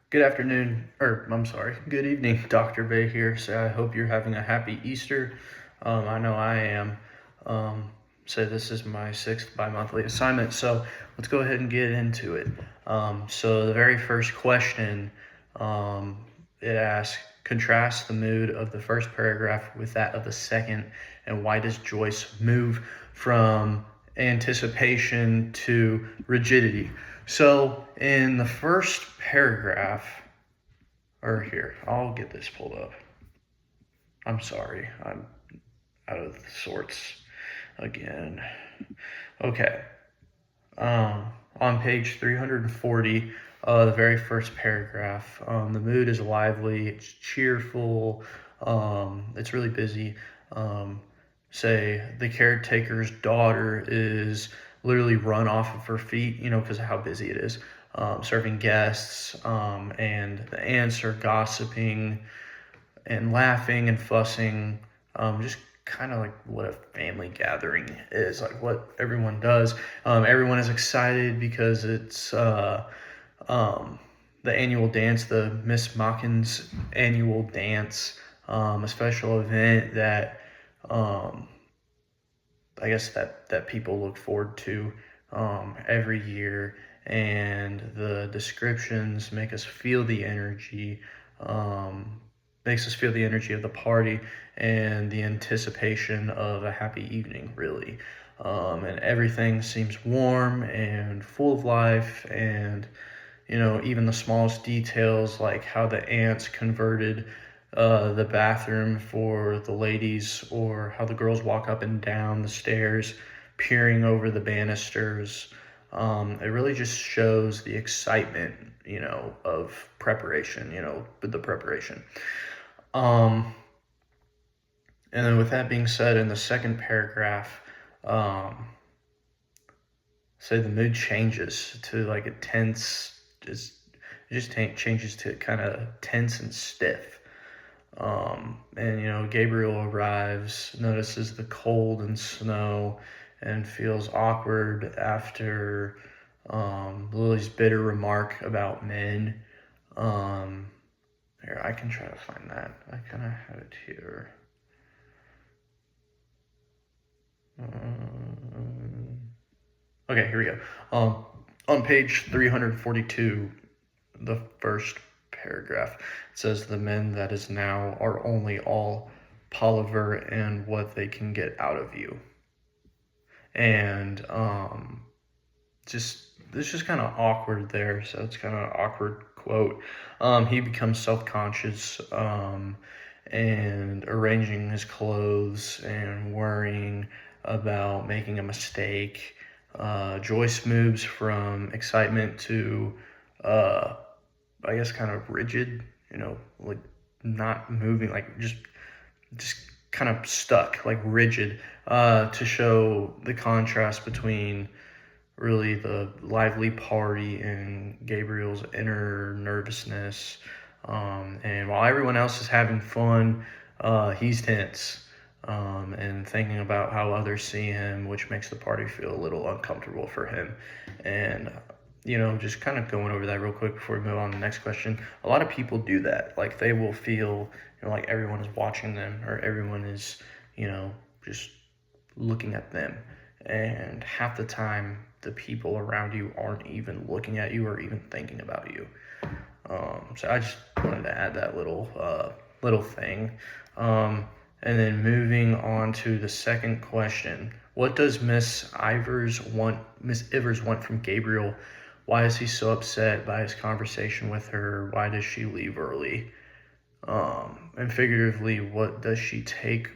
Good afternoon, or I'm sorry, good evening, Dr. Bay here. So I hope you're having a happy Easter. I know I am. So this is my 6th bi-monthly assignment. So let's go ahead and get into it. So the very first question, it asks, contrast the mood of the first paragraph with that of the second, and why does Joyce move from anticipation to rigidity? So in the first paragraph, or here, I'll get this pulled up. I'm sorry, I'm out of sorts again. Okay. On page 340, the very first paragraph, the mood is lively, it's cheerful, it's really busy. Say the caretaker's daughter is literally run off of her feet, because of how busy it is, serving guests, and the aunts are gossiping and laughing and fussing, just kind of like what a family gathering is, like what everyone does. Everyone is excited because it's the annual dance, the Miss Mockin's annual dance, a special event that I guess that people look forward to every year, and the descriptions make us feel the energy, makes us feel the energy of the party and the anticipation of a happy evening, really. And everything seems warm and full of life, and even the smallest details, like how the ants converted the bathroom for the ladies, or how the girls walk up and down the stairs peering over the banisters. It really just shows the excitement, of preparation, with the preparation. And then with that being said, in the second paragraph, say the mood changes to like a tense, changes to kind of tense and stiff. And Gabriel arrives, notices the cold and snow, and feels awkward after Lily's bitter remark about men. Here, I can try to find that. I kind of have it here. Okay, here we go. On page 342, the first paragraph, it says, the men that is now are only all palaver and what they can get out of you. And it's just kind of awkward there. So it's kind of an awkward quote. He becomes self-conscious, and arranging his clothes and worrying about making a mistake. Joyce moves from excitement to, I guess, kind of rigid, like not moving, like just kind of stuck, like rigid, to show the contrast between really the lively party and Gabriel's inner nervousness. And while everyone else is having fun, he's tense, and thinking about how others see him, which makes the party feel a little uncomfortable for him. And just kind of going over that real quick before we move on to the next question. A lot of people do that. Like they will feel, like everyone is watching them, or everyone is, just looking at them. And half the time, the people around you aren't even looking at you or even thinking about you. So I just wanted to add that little thing. And then moving on to the second question. What does Miss Ivers want from Gabriel? Why is he so upset by his conversation with her? Why does she leave early? And figuratively, what does she take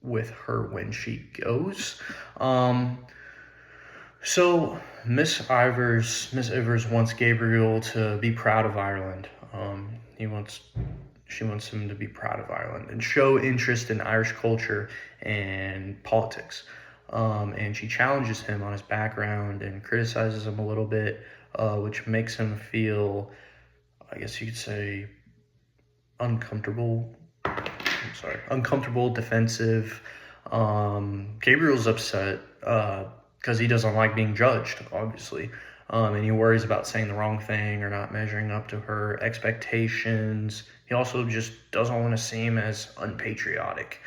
with her when she goes? So Miss Ivers wants Gabriel to be proud of Ireland. She wants him to be proud of Ireland and show interest in Irish culture and politics. And she challenges him on his background and criticizes him a little bit, which makes him feel, I guess you could say, uncomfortable, defensive. Gabriel's upset because he doesn't like being judged, obviously. And he worries about saying the wrong thing or not measuring up to her expectations. He also just doesn't want to seem as unpatriotic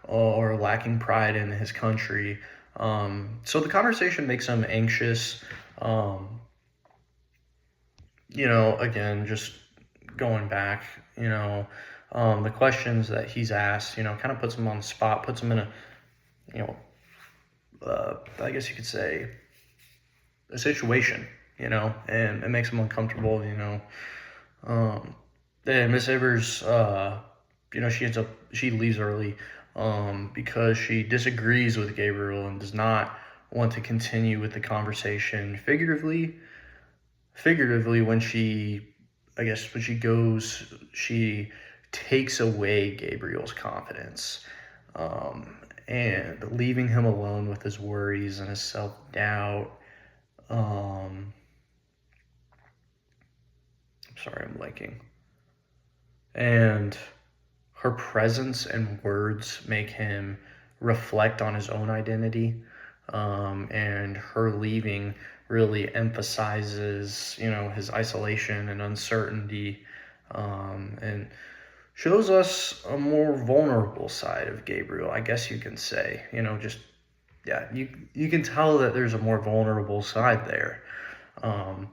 or lacking pride in his country. So the conversation makes him anxious. Um, again, just going back, the questions that he's asked, kind of puts him on the spot, puts him in a, you know, I guess you could say, a situation, and it makes him uncomfortable, Um, and Miss Evers, she leaves early, because she disagrees with Gabriel and does not want to continue with the conversation. Figuratively, when she goes, she takes away Gabriel's confidence, and leaving him alone with his worries and his self doubt. Um, I'm sorry, I'm blanking. And her presence and words make him reflect on his own identity. And her leaving really emphasizes, his isolation and uncertainty, and shows us a more vulnerable side of Gabriel, I guess you can say. Yeah, you can tell that there's a more vulnerable side there. Um,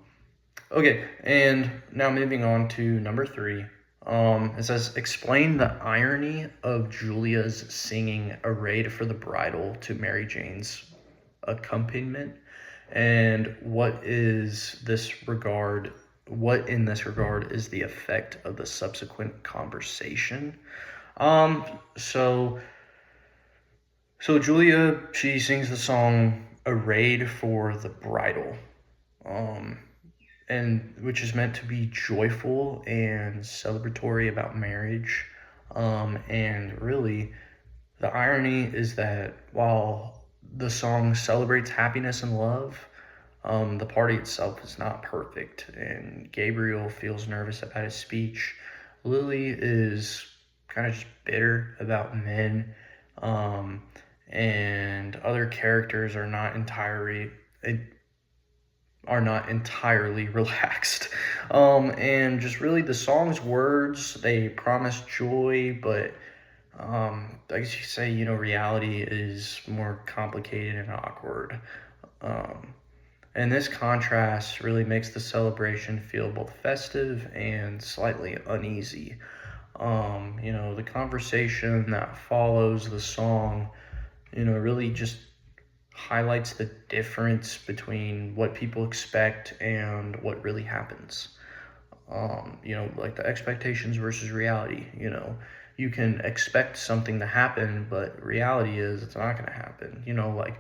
Okay, and now moving on to number 3. It says, explain the irony of Julia's singing arrayed for the bridal to Mary Jane's accompaniment, and what in this regard is the effect of the subsequent conversation. Um, so, so Julia, she sings the song arrayed for the bridal. Um, and which is meant to be joyful and celebratory about marriage. And really, the irony is that while the song celebrates happiness and love, the party itself is not perfect, and Gabriel feels nervous about his speech. Lily is kind of just bitter about men, um, and other characters are not entirely relaxed. And just really the song's words, they promise joy, but I guess you say, reality is more complicated and awkward. Um, and this contrast really makes the celebration feel both festive and slightly uneasy. The conversation that follows the song, really just highlights the difference between what people expect and what really happens. Like the expectations versus reality. You can expect something to happen, but reality is it's not going to happen. Like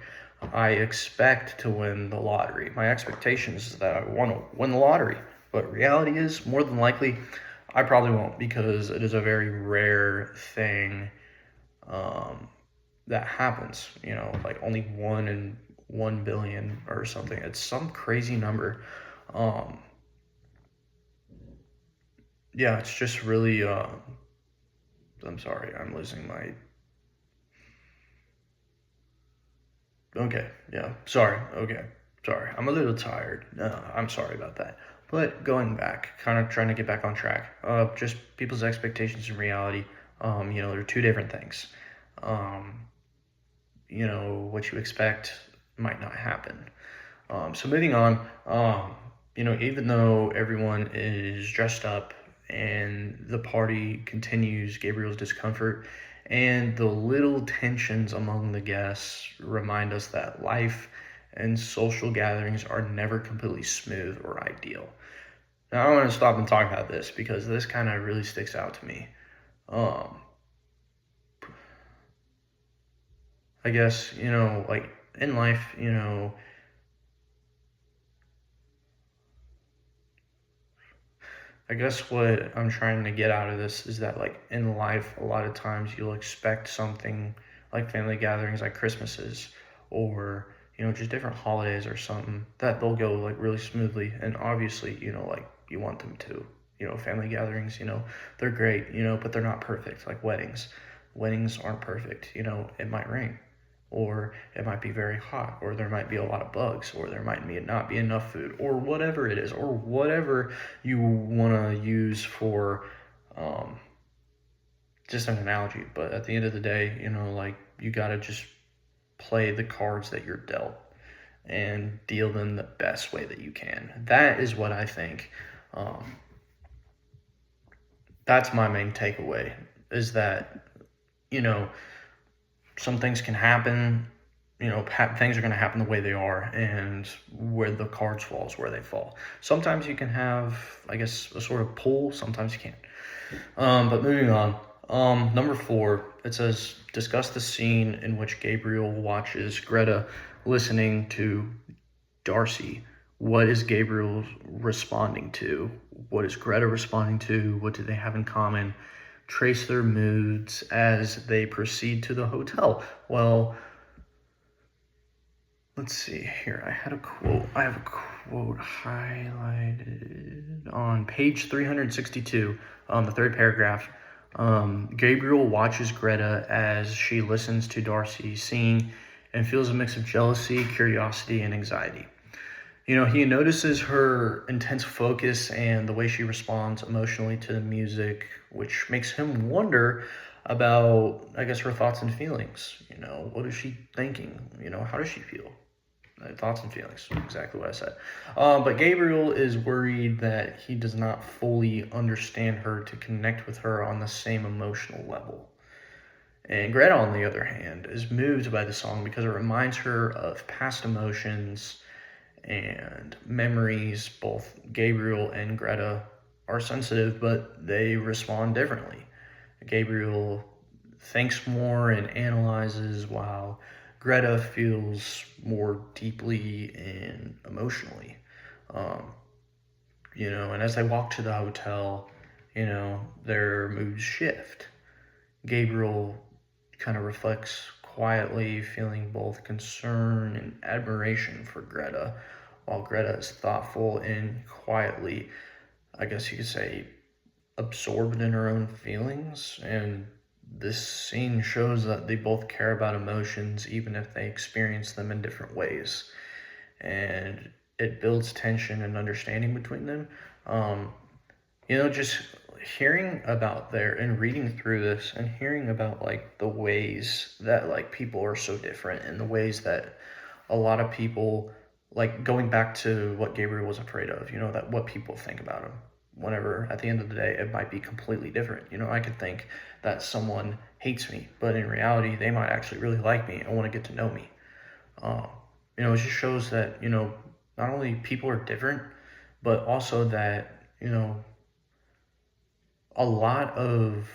I expect to win the lottery. My expectation is that I want to win the lottery, but reality is more than likely I probably won't, because it is a very rare thing. Um, that happens, like only 1 in 1 billion or something. It's some crazy number. Um, yeah, it's just really, I'm sorry, I'm losing my, okay, yeah, sorry, okay, sorry, I'm a little tired. I'm sorry about that. But going back, kind of trying to get back on track, just people's expectations and reality, they're two different things. Um, what you expect might not happen. So moving on, even though everyone is dressed up and the party continues, Gabriel's discomfort and the little tensions among the guests remind us that life and social gatherings are never completely smooth or ideal. Now, I want to stop and talk about this because this kind of really sticks out to me. Um, I guess, like in life, I guess what I'm trying to get out of this is that, like, in life, a lot of times you'll expect something like family gatherings, like Christmases, or, just different holidays or something, that they'll go, like, really smoothly. And obviously, like, you want them to. Family gatherings, they're great, but they're not perfect, like weddings. Weddings aren't perfect, it might rain. or it might be very hot, or there might be a lot of bugs, or there might not be enough food, or whatever it is, or whatever you want to use for um, just an analogy. But at the end of the day, like, you got to just play the cards that you're dealt and deal them the best way that you can. That is what I think. That's my main takeaway, is that, some things can happen, things are going to happen the way they are, and where the cards fall is where they fall. Sometimes you can have, I guess, a sort of pull, sometimes you can't. But moving on. Number 4, it says, discuss the scene in which Gabriel watches Greta listening to Darcy. What is Gabriel responding to? What is Greta responding to? What do they have in common? Trace their moods as they proceed to the hotel. Well, let's see here. I have a quote highlighted on page 362, the third paragraph. Gabriel watches Greta as she listens to Darcy sing and feels a mix of jealousy, curiosity, and anxiety. He notices her intense focus and the way she responds emotionally to the music, which makes him wonder about, I guess, her thoughts and feelings. What is she thinking? How does she feel? Thoughts and feelings, exactly what I said. But Gabriel is worried that he does not fully understand her to connect with her on the same emotional level. And Greta, on the other hand, is moved by the song because it reminds her of past emotions and memories. Both Gabriel and Greta are sensitive, but they respond differently. Gabriel thinks more and analyzes, while Greta feels more deeply and emotionally. And as they walk to the hotel, their moods shift. Gabriel kind of reflects quietly, feeling both concern and admiration for Greta, while Greta is thoughtful and quietly, I guess you could say, absorbed in her own feelings. And this scene shows that they both care about emotions, even if they experience them in different ways. And it builds tension and understanding between them. Just hearing about and reading through this and hearing about, like, the ways that, like, people are so different, and the ways that a lot of people, like, going back to what Gabriel was afraid of, that what people think about him, whenever at the end of the day it might be completely different. I could think that someone hates me, but in reality they might actually really like me and want to get to know me. It just shows that, not only people are different, but also that, a lot of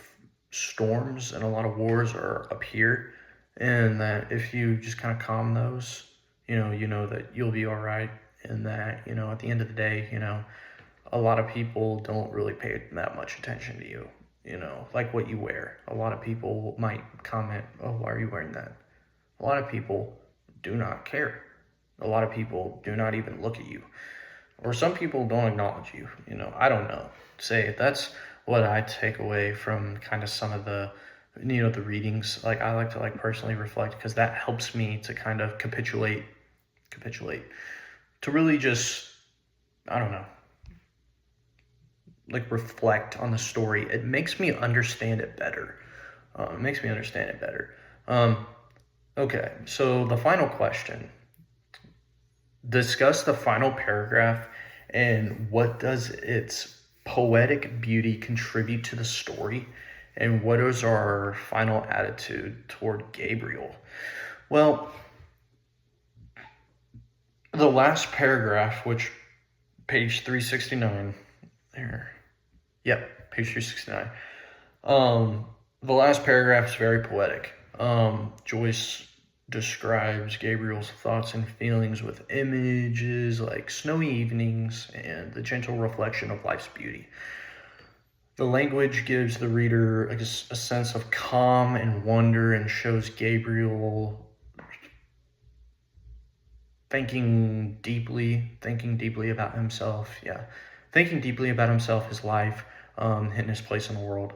storms and a lot of wars are up here, and that if you just kind of calm those, that you'll be all right. And that, at the end of the day, a lot of people don't really pay that much attention to you, like what you wear. A lot of people might comment, oh, why are you wearing that? A lot of people do not care. A lot of people do not even look at you. Or some people don't acknowledge you. I don't know. Say, that's what I take away from kind of some of the, the readings. Like, I like to, like, personally reflect, because that helps me to kind of capitulate, to really just, I don't know, like, reflect on the story. It makes me understand it better. Okay, so the final question. Discuss the final paragraph and what does its poetic beauty contribute to the story, and what is our final attitude toward Gabriel? Well, the last paragraph, which page 369, page 369. The last paragraph is very poetic. Joyce describes Gabriel's thoughts and feelings with images like snowy evenings and the gentle reflection of life's beauty. The language gives the reader a sense of calm and wonder, and shows Gabriel thinking deeply about himself. Thinking deeply about himself, his life, and his place in the world.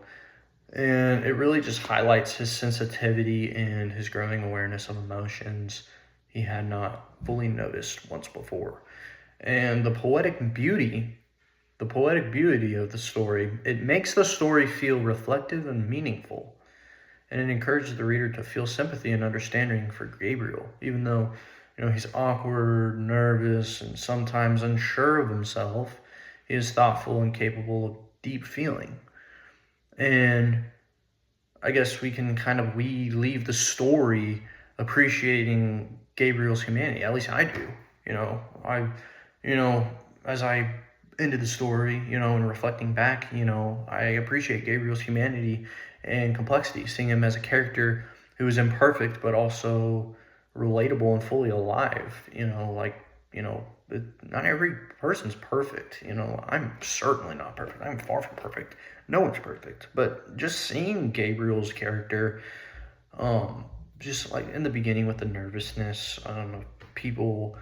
And it really just highlights his sensitivity and his growing awareness of emotions he had not fully noticed once before. And the poetic beauty of the story, it makes the story feel reflective and meaningful. And it encourages the reader to feel sympathy and understanding for Gabriel, even though, he's awkward, nervous, and sometimes unsure of himself. He is thoughtful and capable of deep feeling. And I guess we leave the story appreciating Gabriel's humanity. At least I do. You know, as I ended the story, and reflecting back, I appreciate Gabriel's humanity and complexity, seeing him as a character who is imperfect but also relatable and fully alive. Not every person's perfect. I'm certainly not perfect. I'm far from perfect. No one's perfect. But just seeing Gabriel's character, just like in the beginning with the nervousness, people,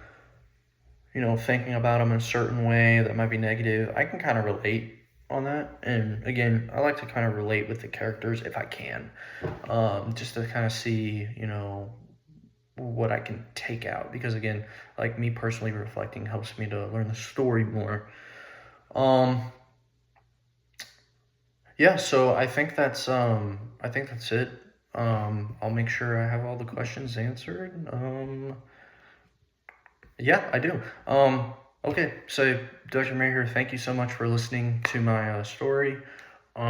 thinking about him in a certain way that might be negative, I can kind of relate on that. And again, I like to kind of relate with the characters if I can, just to kind of see, what I can take out. Because again, like me personally reflecting helps me to learn the story more. Yeah, so I think that's it. I'll make sure I have all the questions answered. Yeah, I do. Okay, so Dr. Mayer, thank you so much for listening to my story. So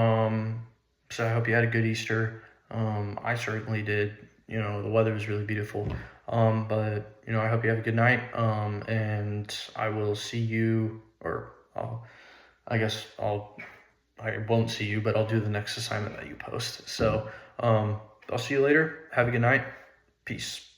I hope you had a good Easter. I certainly did. The weather was really beautiful. But I hope you have a good night. And I will see you, or I guess I won't see you, but I'll do the next assignment that you post. So I'll see you later. Have a good night. Peace.